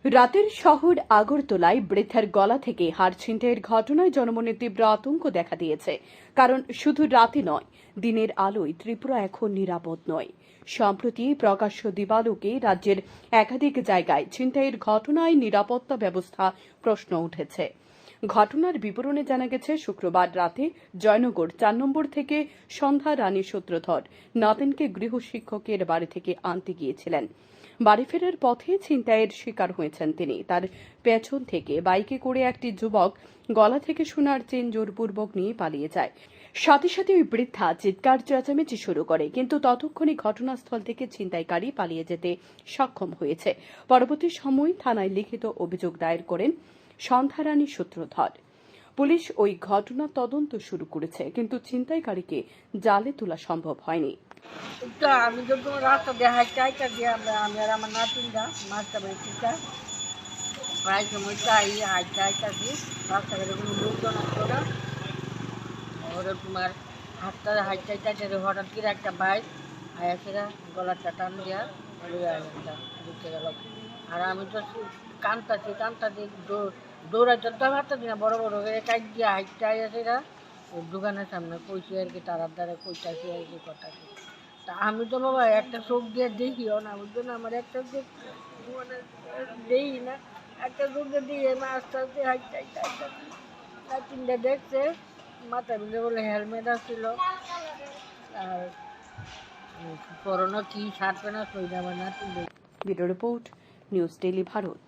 রাতের শহর আগরতলায় বৃদ্ধার গলা থেকে হাড় ছিনতাইয়ের ঘটনায় জনমনে তীব্র আতঙ্ক দেখা দিয়েছে। কারণ শুধু রাতে নয়, দিনের আলোয় ত্রিপুরা এখন নিরাপদ নয়। সম্প্রতি প্রকাশ্য দিবালোকে রাজ্যের একাধিক জায়গায় ছিনতাইয়ের ঘটনায় নিরাপত্তা ব্যবস্থা প্রশ্ন উঠেছে। ঘটনার বিবরণে জানা গেছে, শুক্রবার রাতে জয়নগর ৪ নম্বর থেকে সন্ধ্যা রানী সূত্রধর নাতেনকে গৃহশিক্ষকের বাড়ি থেকে আনতে গিয়েছিলেন। বাড়ি ফেরার পথে ছিনতাইয়ের শিকার হয়েছেন তিনি। তার পেছন থেকে বাইকে করে একটি যুবক গলা থেকে সোনার চেন জোরপূর্বক নিয়ে পালিয়ে যায়। সাথে সাথে ওই বৃদ্ধা চিৎকার চেঁচামেচি শুরু করে, কিন্তু ততক্ষণে ঘটনাস্থল থেকে ছিনতাইকারী পালিয়ে যেতে সক্ষম হয়েছে। পরবর্তী সময় থানায় লিখিত অভিযোগ দায়ের করেন সন্ধ্যারানী সূত্রধর। পুলিশ ওই ঘটনা তদন্ত শুরু করেছে, কিন্তু ছিনতাইকারীকে জালে তোলা সম্ভব হয়নি। আমি যখন রাস্তা দিয়ে হাইটা দিয়ে আমি আর আমার নাতিনরা মাছটা বেশিটা প্রায় সময় চাই হাইটা দিই রাস্তাঘাটে কোনো লোকজন আসতো না। ওরা তোমার হাতটা হাইটা হঠাৎ করে একটা বাইক আয়াসেরা গলাটা টান দেওয়া ঢুকে গেল। আর আমি তো কান্তাছি দৌড়াইতে তো হাতটা দিই না, বড় বড় কাইট দিয়ে হাইটা আয়াসেরা ওই দোকানের সামনে কইছি আর কি, তারার দ্বারা কইতাছি আর কি কথা। তা আমি তো বাবা একটা চোখ দিয়ে দেখিও না, বুঝছো না, আমার একটা চোখ মানে দেই না, একটা চোখ দিয়ে দিয়ে আমি আস্তে আস্তে হাইটা তিনটা দেখছে মাথা মিলে বলে হেলমেট আসছিল আর করোনা কি সারবে না সই যাবে না। Bureau report, news daily Bharat.